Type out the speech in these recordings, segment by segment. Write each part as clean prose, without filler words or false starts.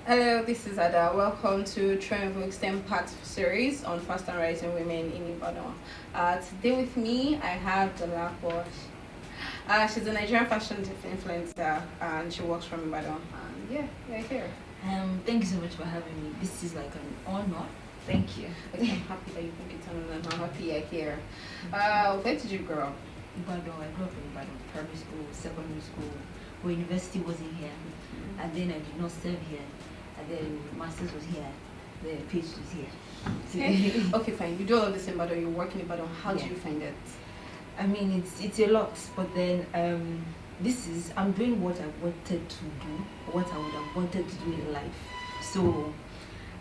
Hello, this is Ada. Welcome to Triangle Extend Part series on fast and rising women in Ibadan. Today with me, I have Dolapo. She's a Nigerian fashion influencer and she works from Ibadan. And yeah, you're here. Thank you so much for having me. This is like an honor. Thank you. Okay, I'm happy that you think it's an honor. I'm happy you're here. Where did you grow up? Ibadan, I grew up in Ibadan, primary school, secondary school, but university wasn't here. And then I did not serve here. And then master's was here, the PhD was here. Okay, fine. You do all of this in Ibadan, you work in Ibadan. How do you find it? I mean, it's a lot, but then I'm doing what I wanted to do, what I would have wanted to do in life. So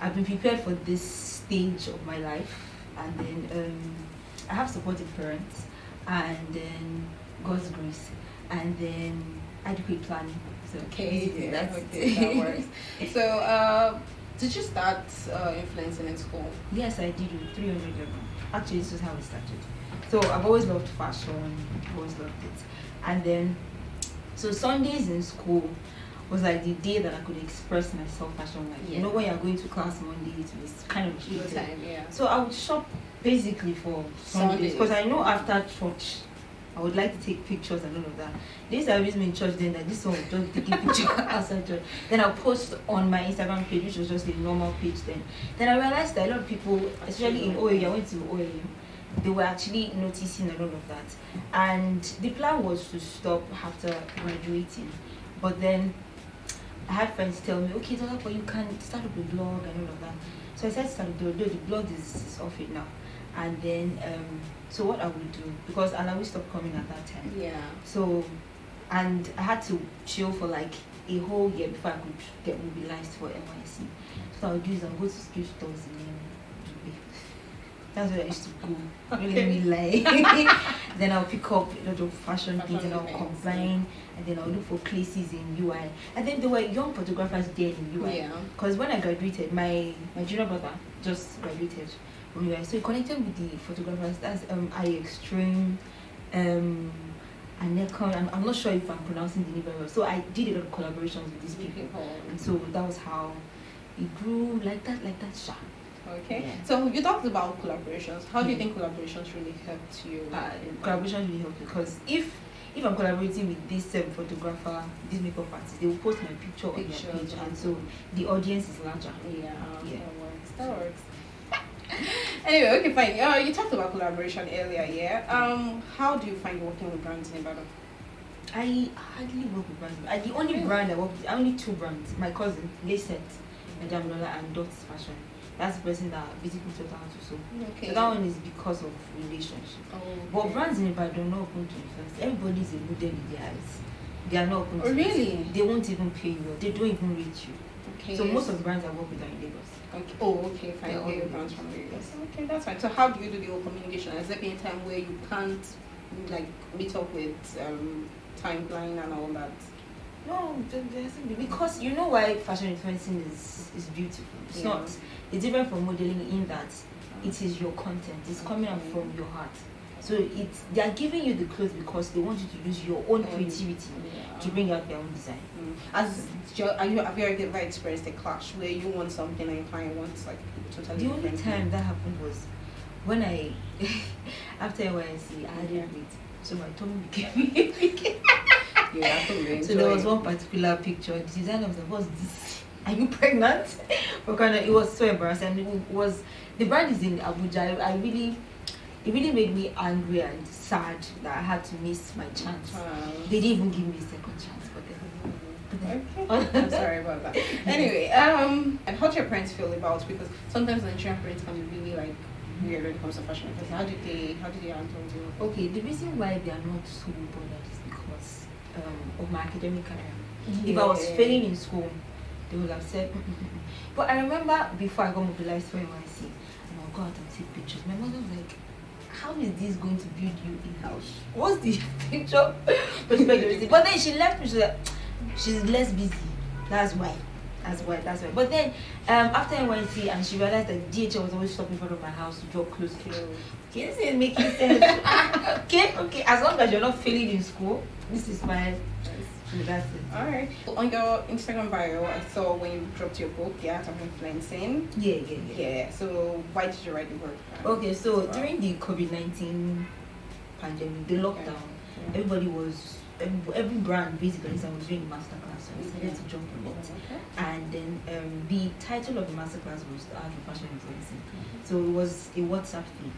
I've been prepared for this stage of my life, and then I have supportive parents, and then God's grace, and then adequate planning. So Okay, that's that works. So, did you start influencing in school? Yes, I did with 300 level. Actually, this is how it started. So I've always loved fashion, always loved it. And then, so Sundays in school was like the day that I could express myself fashion-wise. Yeah. You know, when you're going to class Monday, it's kind of Your cheated. time, yeah. So I would shop basically for Sundays because I know after church I would like to take pictures and all of that. This I always in church then that this one would just taking pictures outside church. Then I'll post on my Instagram page, which was just a normal page then. Then I realized that a lot of people, especially in OAU, I went to OAU, they were actually noticing and all of that. And the plan was to stop after graduating. But then I had friends tell me, okay, Dolapo, you can start up a blog and all of that. So I said start up the blog is off it now. And then so what I would do, because Alawi stopped coming at that time. Yeah. So and I had to chill for like a whole year before I could get mobilized for NYC. So I would do is I would go to street stores in Dubai. That's where I used to go. Don't let me lie. Then I'll pick up a lot of fashion things and I'll combine, and then I'll look for places in UI. And then there were young photographers there in UI. Yeah. Because when I graduated, my junior brother just graduated from UI. So he connected with the photographers. That's I Extreme, and Nikon. I'm not sure if I'm pronouncing the name very well. So I did a lot of collaborations with these people. And so that was how it grew like that, sha. Okay. Yeah. So you talked about collaborations. How do you think collaborations really helped you? Collaboration really helped because if I'm collaborating with this photographer, this makeup artist, they will post my picture on their page, and so the audience is larger. Yeah. Yeah. That works. Anyway, okay, fine. You talked about collaboration earlier, yeah. How do you find working with brands in Ibadan? I hardly work with brands. The only brand I work with, only two brands. My cousin, Lacet, Madame Lola, and Dots Fashion. That's the person that basically taught her how to sew. Okay. So that one is because of relationship. Oh, okay. But brands in Ibadan are not open to influence. Everybody's a model in their eyes. They are not open to really? They won't even pay you. They don't even rate you. Okay. So most of the brands I work with are in Lagos. Okay. Oh, okay, fine. They're all Okay, in brands Lagos. from Lagos. Okay, that's fine. So how do you do the whole communication? Has there been a time where you can't like meet up with timeline and all that? No, because you know why fashion influencing is beautiful. It's Yeah. not. It's different from modeling in that it is your content. It's coming out from your heart. So they are giving you the clothes because they want you to use your own creativity to bring out their own design. Have you ever experienced a clash where you want something and your client wants like totally The only different time that happened was when I after NYC I had a weight, so my tummy became Yeah, so there was one particular picture. The designer was like, "What's this? Are you pregnant?" But kind of, it was so embarrassing. It was the brand is in Abuja. It really made me angry and sad that I had to miss my chance. They didn't even give me a second chance. Okay. I'm sorry about that. Anyway, and how do your parents feel about, because sometimes Nigerian parents can be really like weird when it comes to fashion. Because how did they handle you? Okay, the reason why they are not so bothered is because of my academic career. If I was failing in school, they would have said, But I remember before I got mobilized for NYC, and I'll go out and take pictures. My mother was like, how is this going to build you in house? What's the picture? But then she left me, she's less busy. That's why. But then after NYC, and she realized that DHL was always stopping in front of my house to drop clothes. Okay, this is making sense. okay. As long as you're not failing in school, this is fine. So that's it. All right. On your Instagram bio, I saw when you dropped your book, The Art of Influencing. Yeah. So why did you write the book? Okay, so during the COVID-19 pandemic, the lockdown, everybody was, every brand basically was doing masterclass, so I decided to jump on it. And then the title of the masterclass was The Art of Fashion Influencing. So it was a WhatsApp thing.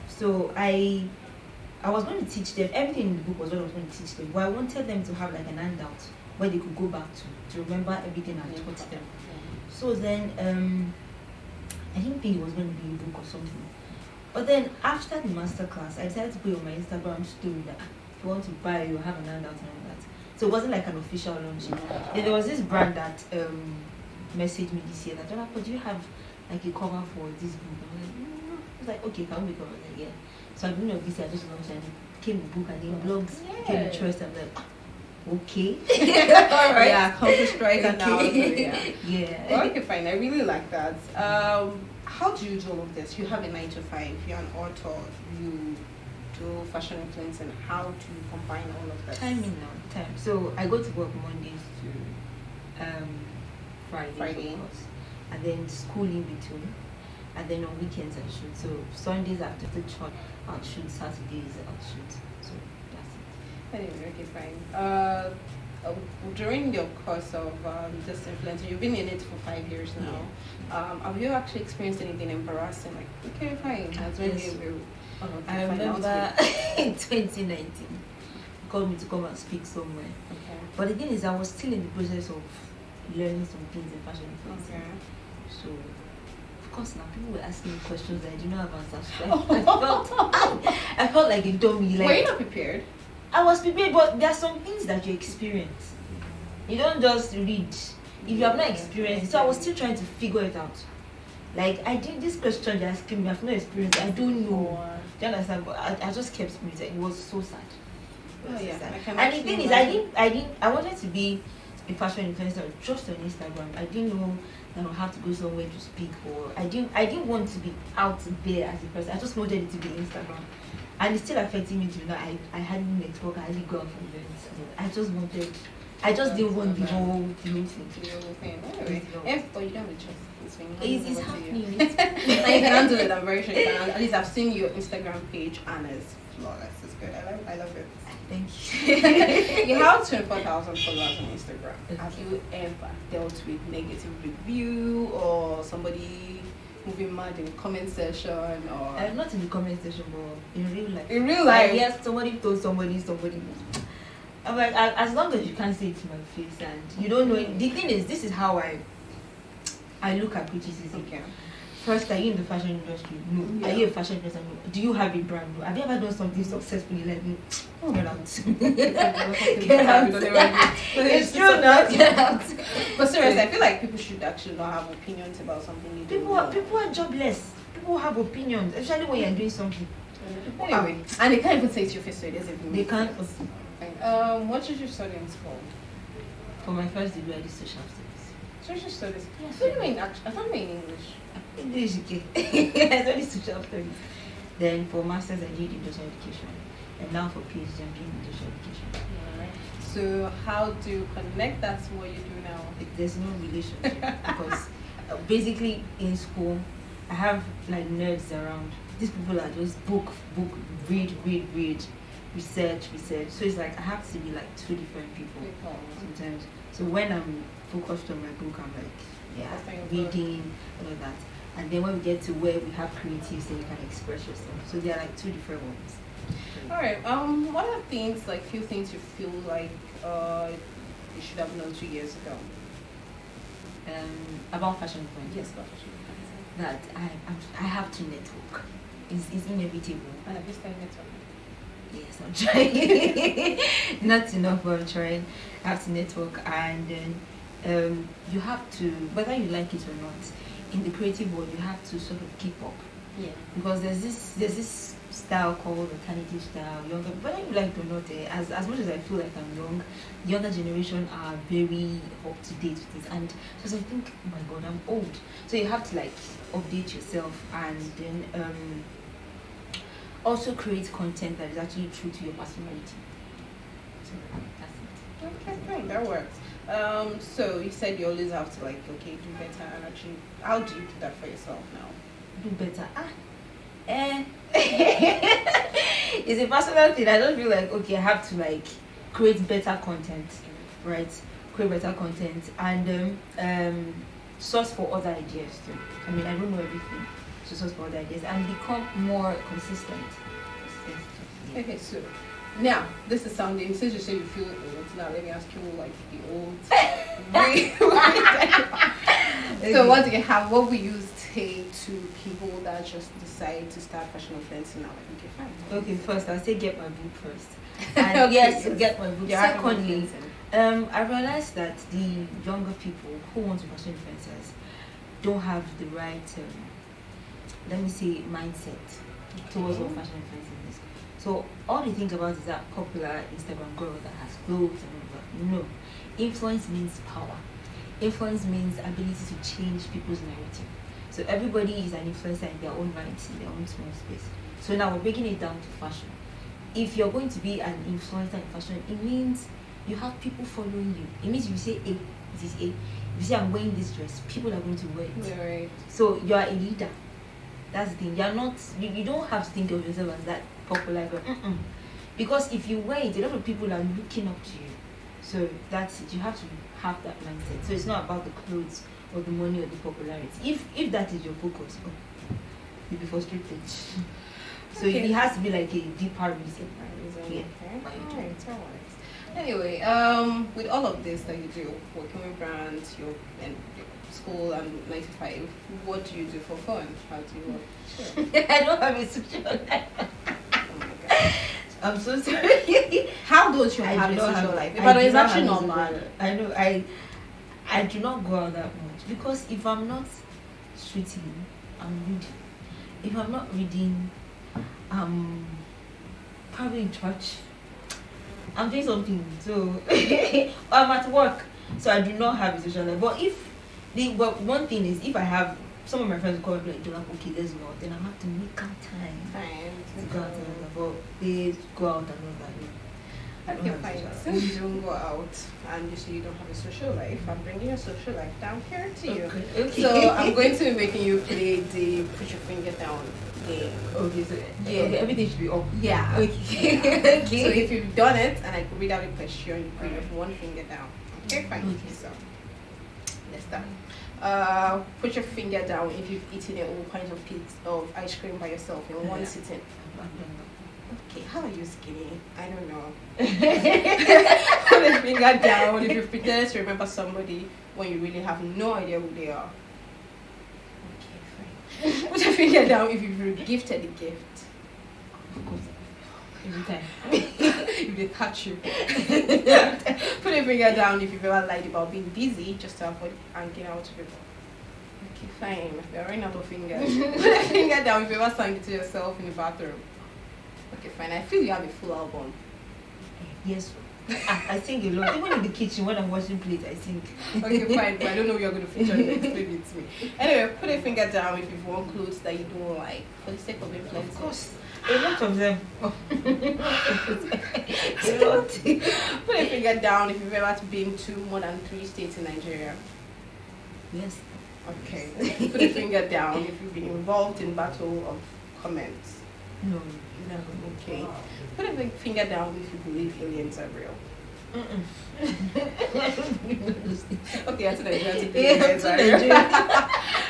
So I was going to teach them, everything in the book was what I was going to teach them, but I wanted them to have like an handout where they could go back to remember everything I taught them. So then I didn't think it was going to be a book or something. But then after the masterclass, I decided to put on my Instagram story that if you want to buy, you have an handout and all that. So it wasn't like an official launch. Then there was this brand that messaged me this year that, Dolapo, do you have like a cover for this book? I was like, no. I was like, okay, can we cover that? Yeah. So at the beginning of this year, I just launched and came a book and then blogs came interest. I'm like, okay. All right. Yeah, accomplished right now. Yeah. Well, okay, fine. I really like that. How do you do all of this? You have a 9 to 5. You're an author. You do fashion influencing. How do you combine all of that? Time. So I go to work Mondays to Friday, of course, and then school in between, and then on weekends I shoot. So Sundays after the church, I'll shoot. Saturdays I'll shoot. So that's it. Anyway, okay, fine. During your course of this influencer, you've been in it for 5 years now. Have you actually experienced anything embarrassing? Like, okay, fine. That's really I remember in 2019, he called me to come and speak somewhere. Okay. But the thing is, I was still in the process of learning some things in fashion influencing. Okay. So, of course, now people were asking me questions that I did not have answers to. I felt like a dummy. Like, were you not prepared? I was prepared, but there are some things that you experience. You don't just read. If you have not experienced it. So I was still trying to figure it out. Like, I did this question they're asking me, I've not experienced it. I don't know. Do you understand? But I just kept muted. It was so sad. Oh, yeah. And the thing is, I wanted to be a fashion influencer just on Instagram. I didn't know that I would have to go somewhere to speak, or I didn't want to be out there as a person. I just wanted it to be Instagram. And it's still affecting me till now. I hadn't network, I hadn't go out for events. I just didn't want the whole thing. Anyway, but you don't have a choice. It's happening. You can handle it. I'm very sure you can. At least I've seen your Instagram page and it's flawless. It's good. I love it. Thank you. You have 24,000 followers on Instagram. Okay. Have you ever dealt with negative review or somebody moving mad in the comment section, or not in the comment section, but in real life? In real life, yes, somebody told somebody. I'm like, as long as you can't say it to my face and you don't know it. The thing is, this is how I look at criticism. Okay. First, are you in the fashion industry? No. Yeah. Are you a fashion designer? No. Do you have a brand? No. Have you ever done something successfully like me? Get out. Get out. It's true now. Get out. But seriously, I feel like people should actually not have opinions about something they do. People are jobless. People have opinions, especially when you're doing something. Anyway, and they can't even say it's your face, so it doesn't even. They can't. What did you study in school? For my first degree, I did social studies. Social studies? Yes. What do you mean? I thought you mean English. English, okay. I studied social studies. Then for masters, I did industrial education. And now for PhD, I'm doing industrial education. Alright. So how do you connect that to what you do now? There's no relationship because basically in school, I have like nerds around. These people are just book, read, research. So it's like I have to be like two different people sometimes. So when I'm focused on my book, I'm like, reading and all that. And then when we get to where we have creatives, then you can express yourself. So they're like two different ones. Alright. What are things, like few things you feel like you should have known 2 years ago? About fashion point. Yes, about fashion point. That I have to network. It's inevitable. And have you started networking? Yes, I'm trying. Not enough, but I'm trying. I have to network, and then you have to, whether you like it or not, in the creative world, you have to sort of keep up. Yeah. Because there's this style called alternative style, younger. Whether you like it or not, as much as I feel like I'm young, the younger generation are very up to date with it, and so I think, oh my God, I'm old. So you have to like update yourself, and then also create content that is actually true to your personality. So that's it. Okay, fine, that works. So you said you always have to like, okay, do better and actually, how do you do that for yourself now? Do better. It's a personal thing. I don't feel like okay, I have to like create better content, right? Create better content and source for other ideas too. I mean, I don't know everything, so source for other ideas and become more consistent. Yeah. Okay, so now this is sounding. Since you say you feel old, now let me ask you like the old. So what do you have? What will you say to people that just decide to start fashion influencing now? Like, okay, fine. Okay, first I'll say get my book first. And yes, get my book. Secondly, I realized that the younger people who want to be fashion influencers don't have the right, let me say, mindset towards what fashion influencing is. So all they think about is that popular Instagram girl that has clothes and all that. No, influence means power. Influence means ability to change people's narrative. So everybody is an influencer in their own right, in their own small space. So now we're breaking it down to fashion. If you're going to be an influencer in fashion, it means you have people following you. It means if you say A, it is A. If you say I'm wearing this dress, people are going to wear it. Yeah, right. So you are a leader. That's the thing. You're not. You don't have to think of yourself as that popular girl. Because if you wear it, a lot of people are looking up to you. So that's it. You have to have that mindset. So it's not about the clothes or the money or the popularity. If that is your focus, you'll be frustrated. So it has to be like a deeper reason. Okay. Alright. Anyway, with all of this that you do, working with brands, your school and 9 to 5, what do you do for fun? How do you work? Sure. I don't have a social life. Oh my god. I'm so sorry. How don't you have a social life? But it's actually not bad. I know. I do not go out that much because if I'm not shooting, I'm reading. If I'm not reading, I'm probably in church. I'm doing something. So I'm at work. So I do not have a social life. But one thing is if I have some of my friends will call me like Dolapo, okay, let's go out, then I have to make out time to go out and all that. But they go out and all that. Okay, fine. Since you don't go out and you say you don't have a social life, I'm bringing your social life down here to you. Okay. So I'm going to be making you play the put your finger down game. Okay, so Yeah. everything should be up. Yeah. Okay. Okay. Okay. So if you've done it and I could read out a question, you put your one finger down. Okay, fine. Okay. So let's start. Put your finger down if you've eaten all kinds of piece of ice cream by yourself in one sitting. Okay, how are you skinny? I don't know. Put your finger down if you've pretended to remember somebody when you really have no idea who they are. Okay, fine. Put your finger down if you've been gifted a gift. Of course. Every time. If they touch you. Put your finger down if you've ever lied about being busy just to avoid hanging out with people. Okay, fine. You're running out of fingers. Put your finger down if you ever sang it to yourself in the bathroom. Okay, fine. I feel you have a full album. Yes. I sing a lot. Even in the kitchen when I'm washing plates, I sing. Okay, fine. But I don't know what you're going to feature next. Maybe it's me. Anyway, put a finger down if you've worn clothes that you don't like for the sake of influence. Of course. A lot of them. A lot. Put a finger down if you've ever been to more than 3 states in Nigeria. Yes. Okay. Put a finger down if you've been involved in battle of comments. No. No. Okay. Put a big finger down if you believe aliens are real. Okay, I said Nigeria.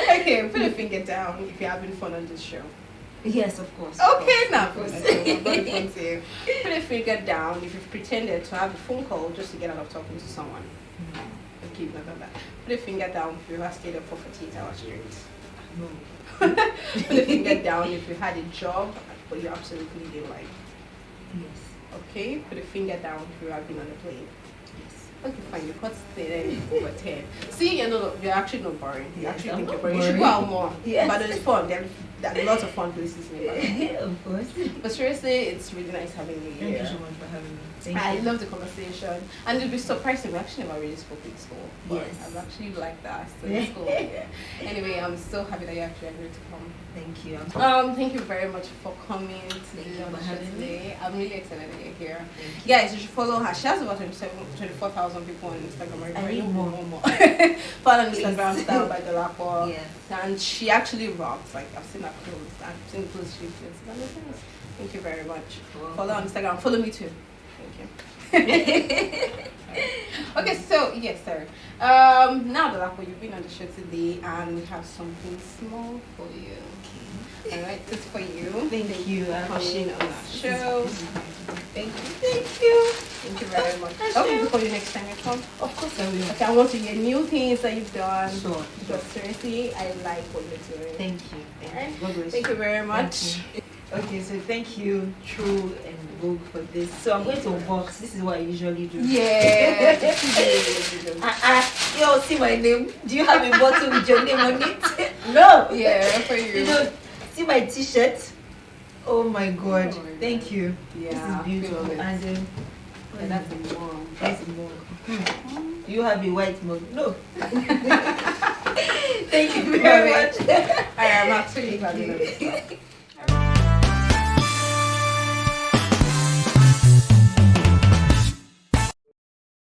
Okay, put a finger down if you're having fun on this show. Yes, of course. Okay, now put a finger down if you've pretended to have a phone call just to get out of talking to someone. Okay, blah blah blah. Put a finger down if you've ever stayed up for 48 hours straight. No. Put a finger down if you had a job but you absolutely didn't like. Yes. Okay, put a finger down if you have been on a plane. Yes. Okay, fine. You cut stay over 10. See, you're actually not boring. You Yes, actually I'm think not you're boring. You should go boring. out more. Yes. But it's fun. There are lots of fun places in Ibadan. Of course. But seriously, it's really nice having you Thank you here. so much for having me. Thank I you. love the conversation, and you'll be surprised if we actually never really spoke in school. But Yes. I've actually liked that. So it's cool. Yeah. Anyway, I'm so happy that you actually agreed to come. Thank you. Thank you very much for coming Thank today you on for the show having me. today. I'm really excited that you're here. Thank Guys, you should follow her. She has about 24,000 people on Instagram. I need more. Follow on Please. Instagram Style by Dolapo. Yeah. And she actually rocks. Like, I've seen her clothes. I've seen clothes she fits. Thank you very much. Wow. Follow on Instagram. Follow me too. Thank you. Okay, so yes, sir. Now Dolapo, you've been on the show today, and we have something small for you. All right, it's for you. Thank you. I appreciate on our it. show. Thank you. Thank you. Thank you very much. Okay, before you next time you come. Of course I will. Okay, I want to hear new things that you've done. Sure. Because seriously, I like what you're doing. Thank you. Alright. God bless Thank you very much. Thank you. Okay, so thank you, True and Vogue, for this. So I'm going to unbox. This is what I usually do. Yeah. Yo, see my name. Do you have a bottle with your name on it? No. Yeah, for you. You know, see my T-shirt. Oh my God. Oh my God. Thank you. Yeah, This is beautiful. feel it. And Yeah, that's a mom. that's a mug. Do you have a white mug? No. Thank you very much. I am actually glad you know this.